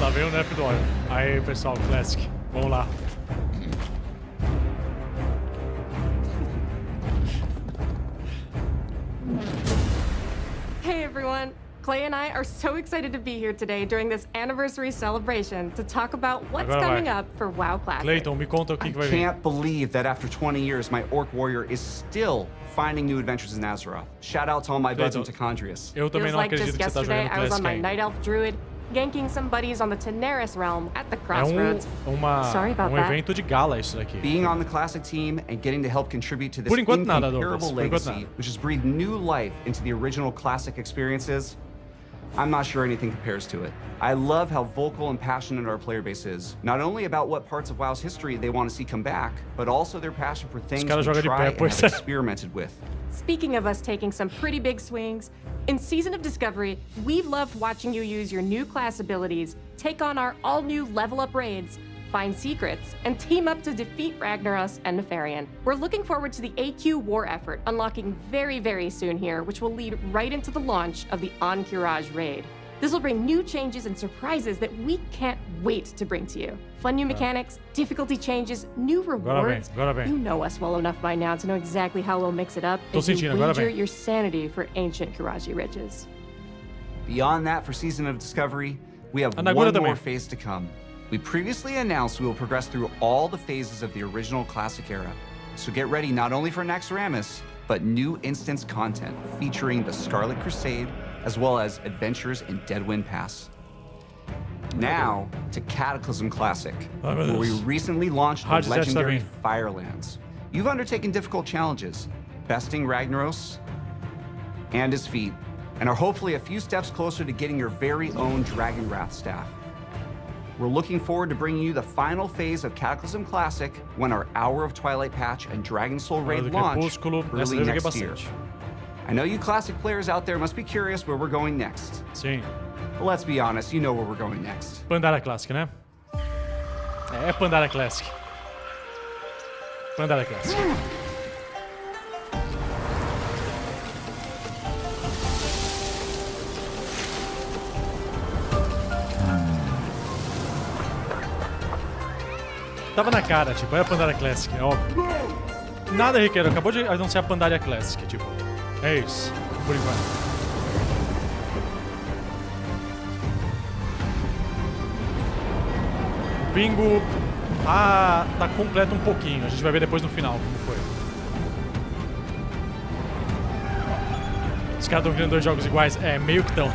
Lá vem o nerf do óleo. Aí, pessoal, Classic. Vamos lá. Hey everyone! Clay and I are so excited to be here today during this anniversary celebration to talk about what's coming up for WoW Classic. Clayton, me conta o que vai vir. I can't believe that after 20 years, my Orc Warrior is still finding new adventures in Azeroth. Shout out to all my buds in Tecondrius. Eu também Feels não like acredito just que você tá yesterday jogando I was on Classic my ainda. Night Elf Druid, ganking some buddies on the Teneris realm at the crossroads. Sorry about that. Evento de gala isso daqui. Being on the Classic team and getting to help contribute to this Por enquanto nada, incomparable Douglas. Por enquanto legacy, nada. which has breathed new life into the original Classic experiences, I'm not sure anything compares to it. I love how vocal and passionate our player base is, not only about what parts of WoW's history they want to see come back, but also their passion for things we try and have experimented with. Speaking of us taking some pretty big swings, in Season of Discovery, we've loved watching you use your new class abilities, take on our all-new level-up raids, find secrets, and team up to defeat Ragnaros and Nefarian. We're looking forward to the AQ war effort unlocking very, very soon here, which will lead right into the launch of the Encourage raid. This will bring new changes and surprises that we can't wait to bring to you. Fun new mechanics, difficulty changes, new rewards. Agora vem. You know us well enough by now to know exactly how we'll mix it up as you wager your sanity for ancient Kiraji riches. Beyond that, for Season of Discovery, we have one more phase to come. We previously announced we will progress through all the phases of the original Classic era. So get ready not only for Naxxramas, but new instance content featuring the Scarlet Crusade, as well as adventures in Deadwind Pass. Now to Cataclysm Classic, where we recently launched the legendary Firelands. You've undertaken difficult challenges, besting Ragnaros and his feat, and are hopefully a few steps closer to getting your very own Dragon Wrath staff. We're looking forward to bringing you the final phase of Cataclysm Classic when our Hour of Twilight patch and Dragon Soul raid launch early next year. I know you Classic players out there must be curious where we're going next. Sim. But let's be honest, you know where we're going next. Pandaria Classic, né? É Pandaria Classic. Pandaria Classic. Tava na cara, tipo, é a Pandaria Classic, é óbvio. Nada, Riqueiro, acabou de anunciar a Pandaria Classic, tipo. É isso, por enquanto. O bingo tá completo um pouquinho, a gente vai ver depois no final como foi. Os caras estão criando dois jogos iguais? É, meio que estão.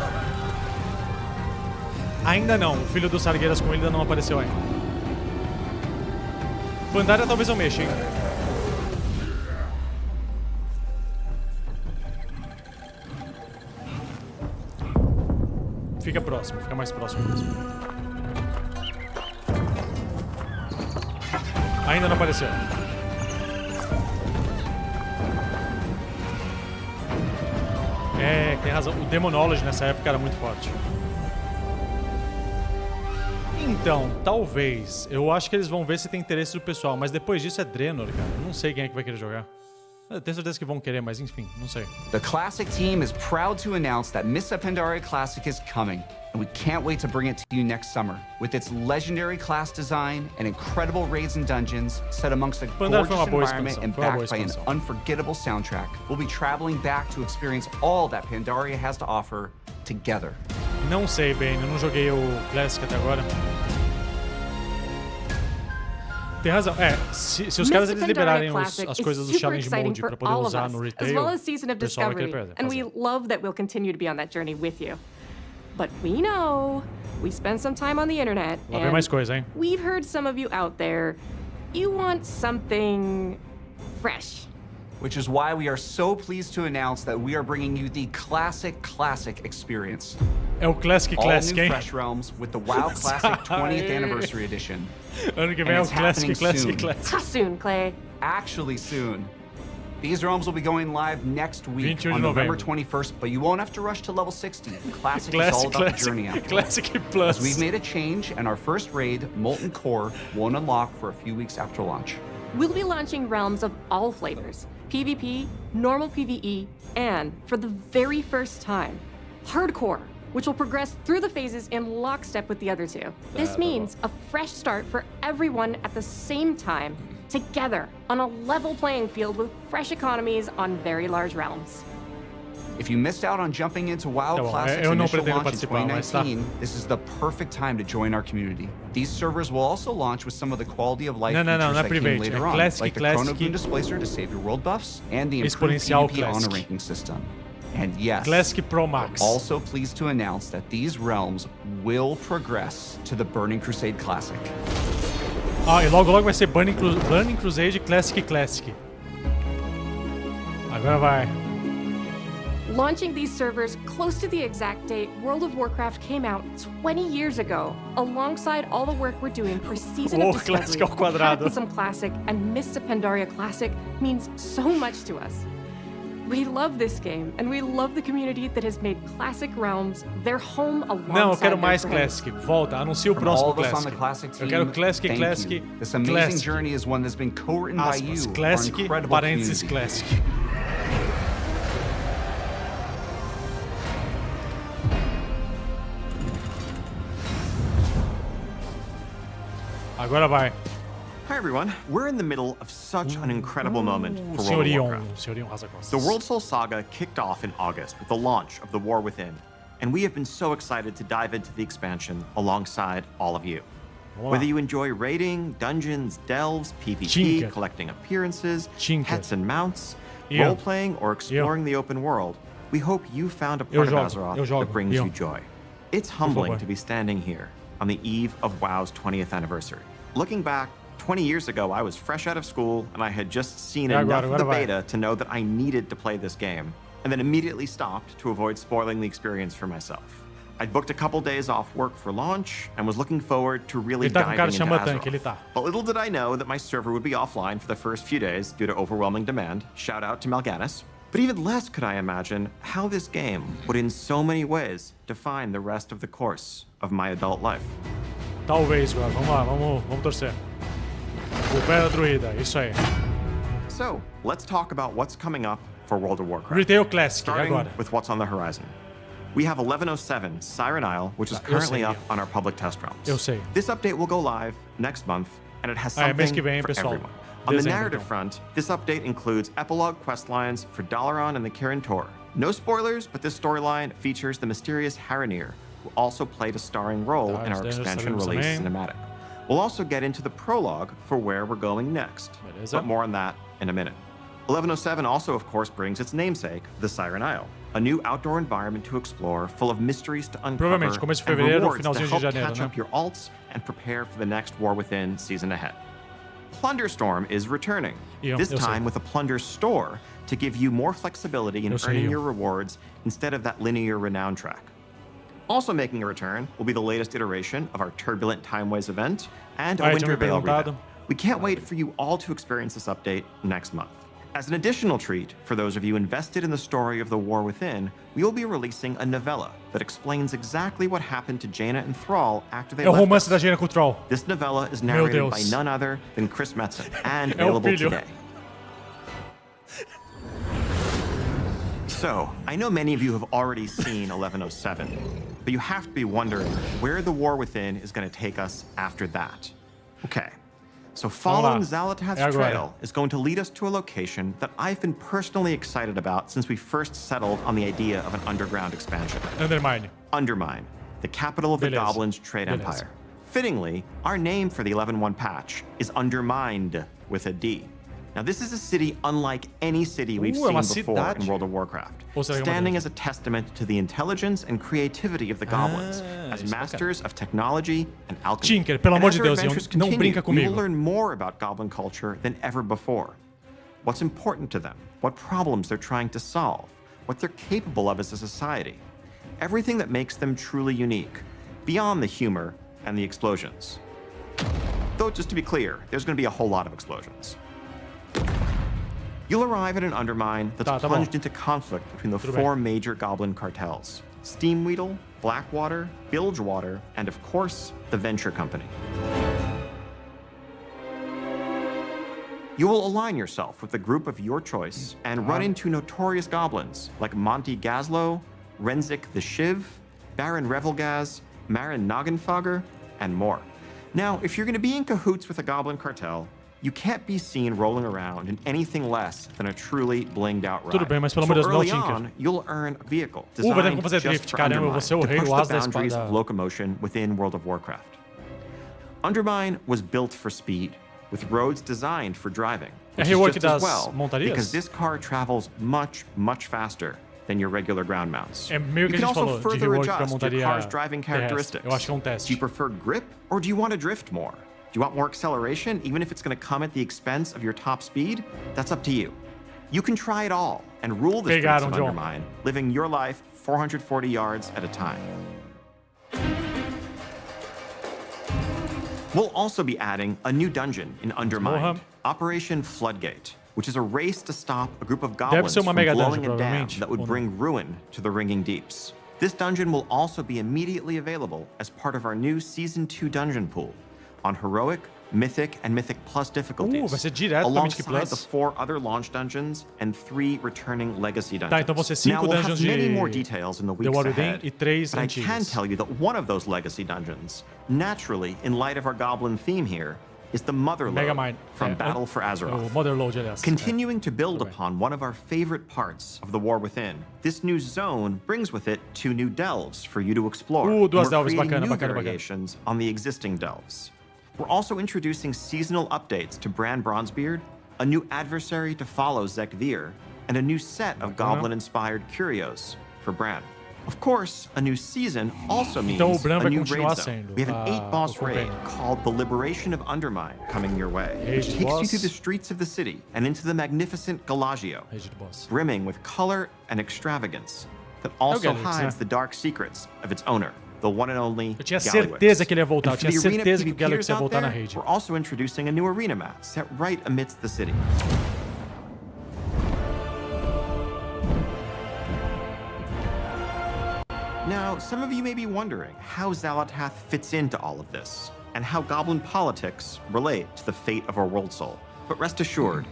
Ainda não, o filho do Sargueiras com ele ainda não apareceu ainda. Pandaria talvez eu mexa, hein? Fica próximo, fica mais próximo mesmo. Ainda não apareceu. É, tem razão. O Demonology nessa época era muito forte. Então, talvez. Eu acho que eles vão ver se tem interesse do pessoal, mas depois disso é Draenor, cara. Eu não sei quem é que vai querer jogar. Eu tenho certeza que vão querer, mas enfim, não sei. The Classic team is proud to announce that Mists of Pandaria Classic is coming, and we can't wait to bring it to you next summer. With its legendary class design and incredible raids and dungeons, set amongst a gorgeous environment and backed by an unforgettable soundtrack, we'll be traveling back to experience all that Pandaria has to offer together. Não sei, bem, eu não joguei o Classic até agora. Tem razão. É, se os caras eles liberarem as coisas do Challenge Mode pra poder usar no retail, as well as Season of o pessoal vai Discovery, querer fazer. and we love that we'll continue to be on that journey with you. But we know we spend some time on the internet, Lá vem mais coisa, hein? We've heard some of you out there. You want something fresh. Which is why we are so pleased to announce that we are bringing you the Classic experience. É o Classic, All new hein? fresh realms with the WoW Classic 20th Anniversary Edition. Ano que vem é o Classic. How soon, Clay? Actually soon. These realms will be going live next week on November 21st, but you won't have to rush to level 60. Classic is all about the journey after. Classic Plus. As we've made a change, and our first raid, Molten Core, won't unlock for a few weeks after launch. We'll be launching realms of all flavors. PvP, normal PvE, and, for the very first time, hardcore, which will progress through the phases in lockstep with the other two. This means a fresh start for everyone at the same time, together, on a level playing field with fresh economies on very large realms. If you missed out on jumping into WoW Classic's initial launch in 2019, this is the perfect time to join our community. These servers will also launch with some of the quality of life features that came later on, like the Chrono Boon Displacer to save your world buffs, and the improved PvP honor ranking system. And yes, Pro Max. we're also pleased to announce that these realms will progress to the Burning Crusade Classic. Ah, e logo vai ser Burning Crusade Classic. Agora vai. Launching these servers close to the exact date World of Warcraft came out 20 years ago, alongside all the work we're doing for Season of Discovery, Cataclysm Classic, and Mists of Pandaria Classic means so much to us. We love this game, and we love the community that has made Classic Realms their home alongside Não, eu quero mais their Classic. Volta, anuncia o próximo Classic. Eu quero Classic. This amazing journey is one that's been co-written by you, Classic, our incredible parênteses, community. Classic. Agora vai. Hi everyone, we're in the middle of such an incredible moment for World of Warcraft. The World Soul Saga kicked off in August with the launch of The War Within, and we have been so excited to dive into the expansion alongside all of you. Whether you enjoy raiding, dungeons, delves, PvP, collecting appearances, pets and mounts, role-playing, or exploring the open world, we hope you found a part of Azeroth that brings you joy. It's humbling to be standing here on the eve of WoW's 20th anniversary. Looking back, 20 years ago, I was fresh out of school, and I had just seen enough of the beta to know that I needed to play this game, and then immediately stopped to avoid spoiling the experience for myself. I'd booked a couple days off work for launch, and was looking forward to really diving into Azeroth. But little did I know that my server would be offline for the first few days due to overwhelming demand. Shout out to Mal'Ganis. But even less could I imagine how this game would in so many ways define the rest of the course of my adult life. Talvez, cara. Vamos lá, vamos torcer. O pé da druida, isso aí. So, let's talk about what's coming up for World of Warcraft. Retail Classic, starting agora. with what's on the horizon. We have 1107 Siren Isle, which is currently up on our public test realms. Eu sei. This update will go live next month, and it has something for everyone. On the narrative front, this update includes epilogue quest lines for Dalaran and the Kirin Tor. No spoilers, but this storyline features the mysterious Haranir, who also played a starring role in our expansion release cinematic. We'll also get into the prologue for where we're going next, but more on that in a minute. 1107 also, of course, brings its namesake, the Siren Isle, a new outdoor environment to explore, full of mysteries to uncover, and rewards to help catch up your alts and prepare for the next War Within season ahead. Plunderstorm is returning, this time with a plunder store to give you more flexibility in earning your rewards instead of that linear renown track. Also making a return will be the latest iteration of our Turbulent Timeways event and a Winter Veil revamp. We can't wait for you all to experience this update next month. As an additional treat, for those of you invested in the story of the War Within, we will be releasing a novella that explains exactly what happened to Jaina and Thrall after they left us. Da Jaina com Thrall. This novella is narrated by none other than Chris Metzen and available today. So, I know many of you have already seen 1107, but you have to be wondering where the War Within is going to take us after that. Okay. So following Xal'atath's trail is going to lead us to a location that I've been personally excited about since we first settled on the idea of an underground expansion. Undermine, the capital of the Goblins' trade empire. Fittingly, our name for the 11.1 patch is Undermined with a D. Now this is a city unlike any city we've seen before in World of Warcraft, standing as a testament to the intelligence and creativity of the goblins, as masters of technology and alchemy. Tinker, pelo amor de Deus, não brinca comigo. We will learn more about goblin culture than ever before. What's important to them, what problems they're trying to solve, what they're capable of as a society. Everything that makes them truly unique, beyond the humor and the explosions. Though, just to be clear, there's going to be a whole lot of explosions. You'll arrive at an Undermine that's plunged into conflict between the four major goblin cartels: Steamweedle, Blackwater, Bilgewater, and of course, the Venture Company. You will align yourself with a group of your choice and run into notorious goblins like Monty Gazlo, Renzik the Shiv, Baron Revelgaz, Marin Noggenfogger, and more. Now, if you're going to be in cahoots with a goblin cartel, you can't be seen rolling around in anything less than a truly blinged out ride. Tudo bem, mas pelo amor de Deus, não Tinker. You'll earn a vehicle designed just for Undermine to push the boundaries of locomotion within World of Warcraft. Undermine was built for speed, with roads designed for driving, which is just as well, because this car travels much, much faster than your regular ground mounts. You can also further adjust your car's driving characteristics. Do you prefer grip, or do you want to drift more? Do you want more acceleration, even if it's going to come at the expense of your top speed? That's up to you. You can try it all and rule the streets of Undermine, living your life 440 yards at a time. We'll also be adding a new dungeon in Undermine, Operation Floodgate, which is a race to stop a group of goblins from blowing a dam that would bring ruin to the Ringing Deeps. This dungeon will also be immediately available as part of our new Season 2 dungeon pool on Heroic, Mythic, and Mythic Plus difficulties, alongside the 4 other launch dungeons and 3 returning legacy dungeons. Now, we'll have many more details in the weeks ahead, but I can tell you that one of those legacy dungeons, naturally, in light of our goblin theme here, is the Motherlode from Battle for Azeroth. Continuing to build upon one of our favorite parts of the War Within, this new zone brings with it 2 new delves for you to explore. We're creating new variations on the existing delves. We're also introducing seasonal updates to Bran Bronzebeard, a new adversary to follow Zek Vir, and a new set of goblin-inspired curios for Bran. Of course, a new season also means a new raid zone. We have an 8-boss raid called the Liberation of Undermine coming your way, which takes you through the streets of the city and into the magnificent Galagio, brimming with color and extravagance that also hides the dark secrets of its owner, the one and only Galliwix. Eu tinha certeza que ele ia voltar. Eu tinha certeza que o Galliwix ia voltar na raid. We're also introducing a new arena map set right amidst the city. Now, some of you may be wondering how Xal'atath fits into all of this, and how goblin politics relate to the fate of our world soul. But rest assured,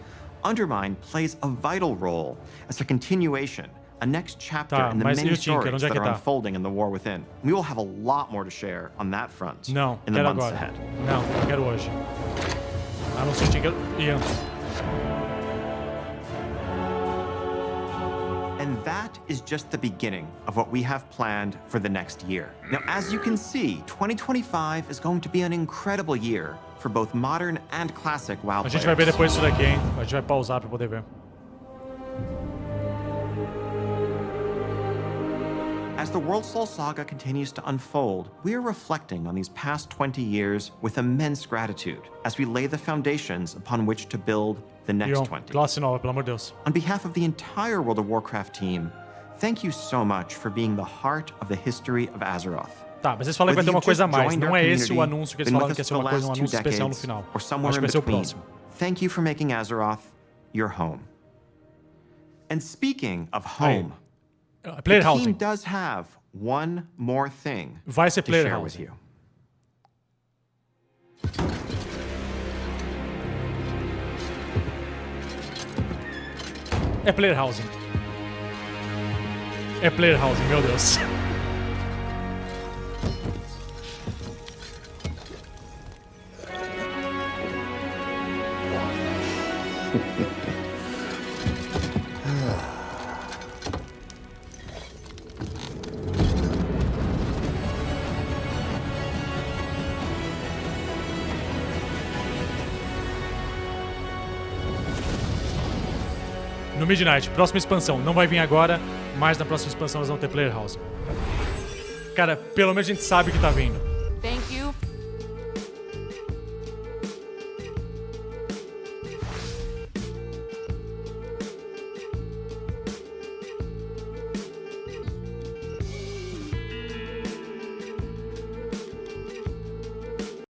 Undermine plays a vital role as a continuation, a next chapter in the many stories that are unfolding in the War Within. We will have a lot more to share on that front in the months ahead. Não, eu quero hoje. Anúncios Tinker e And that is just the beginning of what we have planned for the next year. Now, as you can see, 2025 is going to be an incredible year for both modern and classic WoW players. A gente vai ver depois isso daqui, hein? A gente vai pausar para poder ver. As the World Soul Saga continues to unfold, we are reflecting on these past 20 years with immense gratitude as we lay the foundations upon which to build the next 20. Classe nova, pelo amor de Deus. On behalf of the entire World of Warcraft team, thank you so much for being the heart of the history of Azeroth. Tá, mas eles falaram que vai ter uma coisa a mais. Não é esse o anúncio que eles falaram que ia ser uma coisa, um anúncio especial no final. Acho que vai ser o próximo. Thank you for making Azeroth your home. And speaking of home, the team does have one more thing vai ser to share with you. É player housing. É player housing, meu Deus. No Midnight, próxima expansão. Não vai vir agora, mas na próxima expansão nós vamos ter Player House. Cara, pelo menos a gente sabe que tá vindo.